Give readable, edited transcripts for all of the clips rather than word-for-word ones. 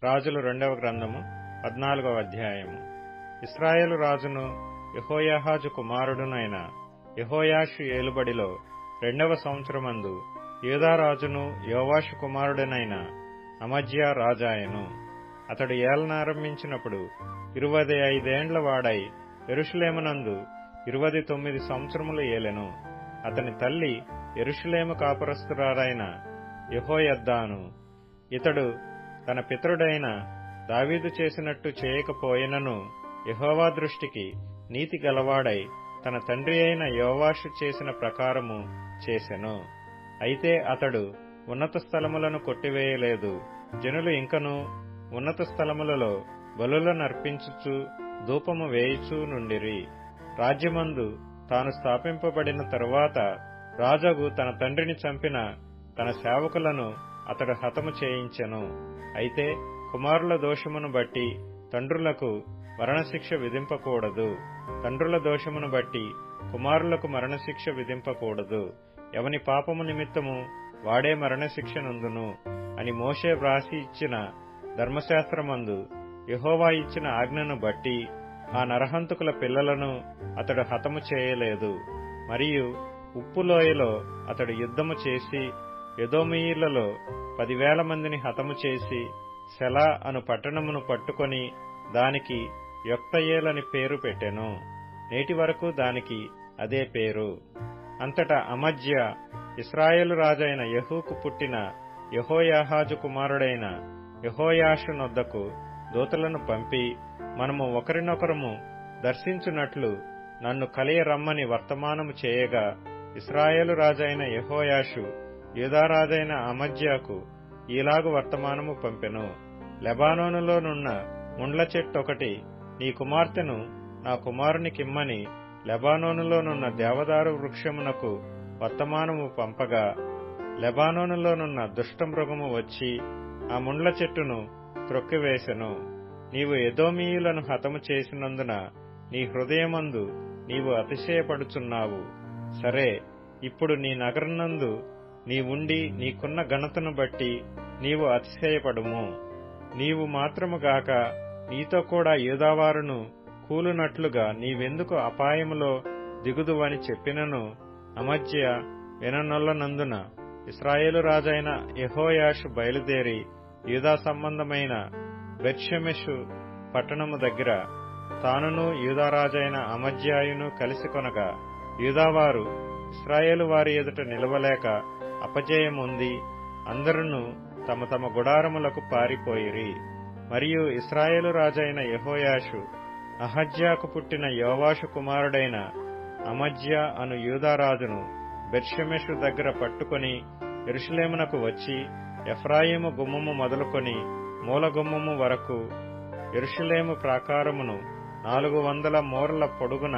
రాజులు 2వ గ్రంథము 14వ అధ్యాయము. ఇశ్రాయేలు రాజును యెహోయాహాజు కుమారుడునైన యెహోయాషు ఏలుబడిలో 2వ సంవత్సరమందు యూదా రాజును యోవాషు కుమారుడనైన అమజ్యా రాజాయెను. అతడు ఏలనారంభించినప్పుడు 25 ఏండ్ల వాడై యెరూషలేమునందు 29 సంవత్సరములు ఏలెను. అతని తల్లి యెరూషలేము కాపురస్తురాలైన యెహోయద్దాను. ఇతడు తన పితరుడైన దావీదు చేసినట్టు చేయకపోయినను యెహోవా దృష్టికి నీతి గలవాడై తన తండ్రి అయిన యోవాషు చేసిన ప్రకారము చేసెను. అయితే అతడు ఉన్నత స్థలములను కొట్టివేయలేదు. జనులు ఇంకనూ ఉన్నత స్థలములలో బలులనర్పించుచు ధూపము వేయుచూ నుండిరి. రాజ్యమందు తాను స్థాపింపబడిన తరువాత రాజగు తన తండ్రిని చంపిన తన సేవకులను అతడు హతము చేయించెను. అయితే కుమారుల దోషమును బట్టి తండ్రులకు మరణశిక్ష విధింపకూడదు, తండ్రుల దోషమును బట్టి కుమారులకు మరణశిక్ష విధింపకూడదు. ఎవని పాపము నిమిత్తము వాడే మరణశిక్ష నందును అని మోషే వ్రాసి ఇచ్చిన ధర్మశాస్త్రమందు యెహోవా ఇచ్చిన ఆజ్ఞను బట్టి ఆ నరహంతకుల పిల్లలను అతడు హతము చేయలేదు. మరియు ఉప్పులోయలో అతడు యుద్ధము చేసి ఎదోమీయులలో 10,000 మందిని హతము చేసి సెలా అను పట్టణమును పట్టుకొని దానికి యొక్తయేలని పేరు పెట్టెను. నేటి వరకు దానికి అదే పేరు. అంతటా అమజ్యా ఇశ్రాయేలు రాజైన యెహూకు పుట్టిన యెహోయాహాజు కుమారుడైన యెహోయాషు నొద్దకు దూతలను పంపి, మనము ఒకరినొకరము దర్శించున్నట్లు నన్ను కలియరమ్మని వర్తమానము చేయగా, ఇశ్రాయేలు రాజైన యెహోయాషు యూదారాజైన అమజ్యాకు ఈలాగు వర్తమానము పంపెను. లెబానోనులోనున్న ముండ్ల చెట్టొకటి నీ కుమార్తెను నా కుమారునికిమ్మని లెబానోనులోనున్న దేవదారు వృక్షమునకు వర్తమానము పంపగా, లెబానోనులోనున్న దుష్టమృగము వచ్చి ఆ ముండ్ల చెట్టును త్రొక్కివేసెను. నీవు ఎదోమీయులను హతము చేసినందున నీ హృదయమందు నీవు అతిశయపడుచున్నావు. సరే, ఇప్పుడు నీ నగరనందు నీవుండి నీకున్న ఘనతను బట్టి నీవు అతిశయపడుము. నీవు మాత్రముగాక నీతో కూడా యూదావారును కూలునట్లుగా నీవెందుకు అపాయములో దిగుదువని చెప్పినను అమజ్యా విననొల్లనందున ఇశ్రాయేలు రాజైన యెహోయాషు బయలుదేరి యూదా సంబంధమైన బెత్షెమెషు పట్టణము దగ్గర తానును యూదారాజైన అమజ్యాయును కలిసి కొనగా, యూదావారు ఇశ్రాయేలు వారి ఎదుట నిలవలేక అపజయముంది అందరును తమ తమ గుడారములకు పారిపోయిరి. మరియు ఇశ్రాయేలు రాజైన యెహోయాషు అహజ్యాకు పుట్టిన యోవాషు కుమారుడైన అమజ్యా అను యూదారాజును బెత్షెమెషు దగ్గర పట్టుకొని యెరూషలేమునకు వచ్చి ఎఫ్రాయిము గుమ్మము మొదలుకొని మూల గుమ్మము వరకు యెరూషలేము ప్రాకారమును 400 మూరల పొడుగున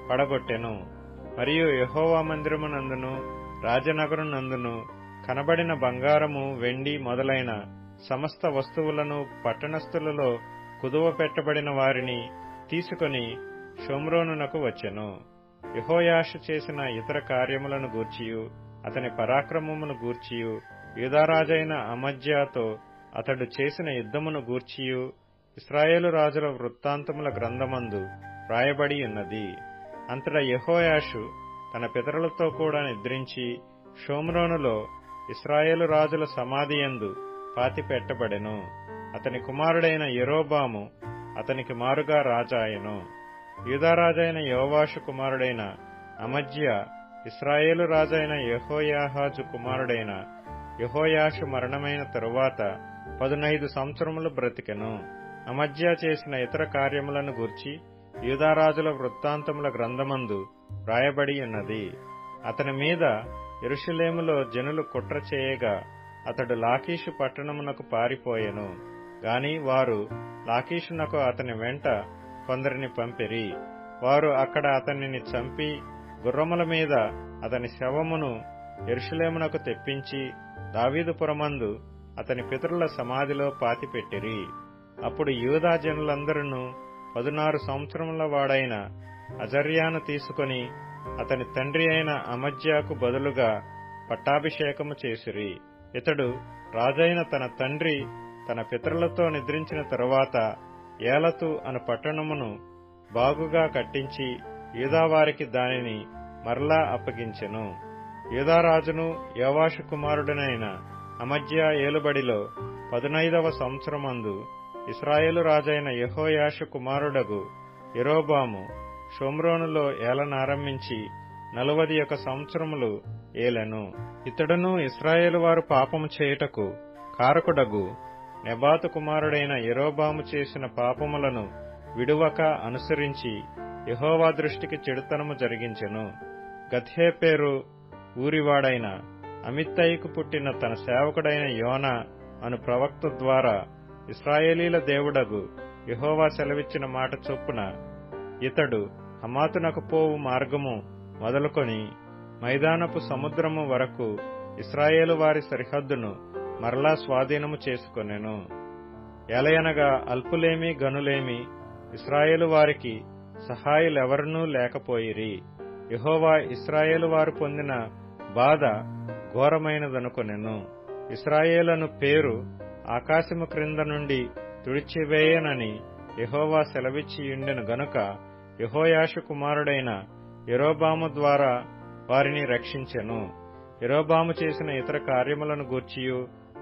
పడగొట్టెను. మరియు యెహోవా మందిరమునందును రాజనగరునందును కనబడిన బంగారము, వెండి మొదలైన సమస్త వస్తువులను పట్టణస్థులలో కుదువ పెట్టబడిన వారిని తీసుకొని షోమ్రోనునకు వచ్చెను. యెహోయాషు చేసిన ఇతర కార్యములను గూర్చియు అతని పరాక్రమమును గూర్చియు యూదారాజైన అమజ్యాతో అతడు చేసిన యుద్ధమును గూర్చియు ఇశ్రాయేలు రాజుల వృత్తాంతముల గ్రంథమందు రాయబడి ఉన్నది. అంతటా యెహోయాషు తన పితరులతో కూడా నిద్రించి షోమ్రోనులో ఇశ్రాయేలు రాజుల సమాధియందు పాతిపెట్టబడెను. అతని కుమారుడైన యెరోబాము అతనికి మారుగా రాజాయెను. యూదారాజైన యోవాషు కుమారుడైన అమజ్యా ఇశ్రాయేలు రాజైన యెహోయాహాజు కుమారుడైన యెహోయాషు మరణమైన తరువాత 15 సంవత్సరములు బ్రతికెను. అమజ్యా చేసిన ఇతర కార్యములను గూర్చి యూదారాజుల వృత్తాంతముల గ్రంథమందు రాయబడి ఉన్నది. అతని మీద యెరూషలేములో జనులు కుట్ర చేయగా అతడు లాకీషు పట్టణమునకు పారిపోయెను. గాని వారు లాకీషునకు అతని వెంట కొందరిని పంపిరి. వారు అక్కడ అతనిని చంపి గుర్రముల మీద అతని శవమును యెరూషలేమునకు తెప్పించి దావీదుపురమందు అతని పితరుల సమాధిలో పాతిపెట్టిరి. అప్పుడు యూదా జనులందరూ 16 సంవత్సరముల వాడైన అజర్యాను తీసుకొని అతని తండ్రి అయిన అమజ్యాకు బదులుగా పట్టాభిషేకము చేసిరి. ఇతడు రాజైన తన తండ్రి తన పితరులతో నిద్రించిన తరువాత ఏలతు అను పట్టణమును బాగుగా కట్టించి యూదావారికి దానిని మరలా అప్పగించెను. యూదారాజును యోవాషు కుమారుడనైన అమజ్యా ఏలుబడిలో 15వ సంవత్సరమందు ఇశ్రాయేలు రాజైన యెహోయాషు కుమారుడగు యెరోబాము షోమ్రోనులో ఏలనారంభించి 41 సంవత్సరములు ఏలెను. ఇతడును ఇశ్రాయేలు వారు పాపము చేయుటకు కారకుడగు నెబాతు కుమారుడైన యెరోబాము చేసిన పాపములను విడువక అనుసరించి యెహోవా దృష్టికి చెడుతనము జరిగించెను. గత్హేపెరు ఊరివాడైన అమిత్తయికు పుట్టిన తన సేవకుడైన యోనా అను ప్రవక్త ద్వారా ఇశ్రాయేలీల దేవుడగు యెహోవా సెలవిచ్చిన మాట చొప్పున ఇతడు హమాతునకు పోవు మార్గము మొదలుకొని మైదానపు సముద్రము వరకు ఇశ్రాయేలు వారి సరిహద్దును మరలా స్వాధీనము చేసుకొనెను. ఎలయనగా అల్పులేమి గనులేమి ఇశ్రాయేలు వారికి సహాయులెవరనూ లేకపోయిరి. యెహోవా ఇశ్రాయేలు వారు పొందిన బాధ ఘోరమైనదనుకొనెను. ఇశ్రాయేలను పేరు ఆకాశము క్రింద నుండి తుడిచివేయనని యెహోవా సెలవిచ్చియుండెను గనుక యెహోయాషు కుమారుడైన యెరోబాము ద్వారా వారిని రక్షించెను. యెరోబాము చేసిన ఇతర కార్యములను గూర్చియు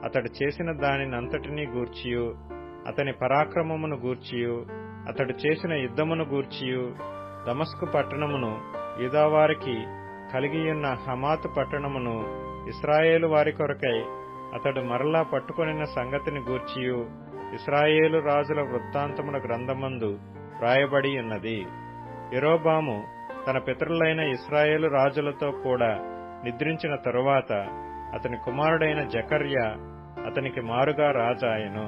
అతడు చేసిన దానినంతటినీ గూర్చియు అతని పరాక్రమమును గూర్చియు అతడు చేసిన యుద్ధమును గూర్చియు దమస్కు పట్టణమును యూదావారికి కలిగియున్న హమాతు పట్టణమును ఇశ్రాయేలు వారి కొరకై అతడు మరలా పట్టుకొనిన సంగతిని గూర్చియు ఇశ్రాయేలు రాజుల వృత్తాంతముల గ్రంథమందు వ్రాయబడి ఉన్నది. యెరోబాము తన పితరులైన ఇశ్రాయేలు రాజులతో కూడా నిద్రించిన తరువాత అతని కుమారుడైన జకర్యా అతనికి మారుగా రాజాయెను.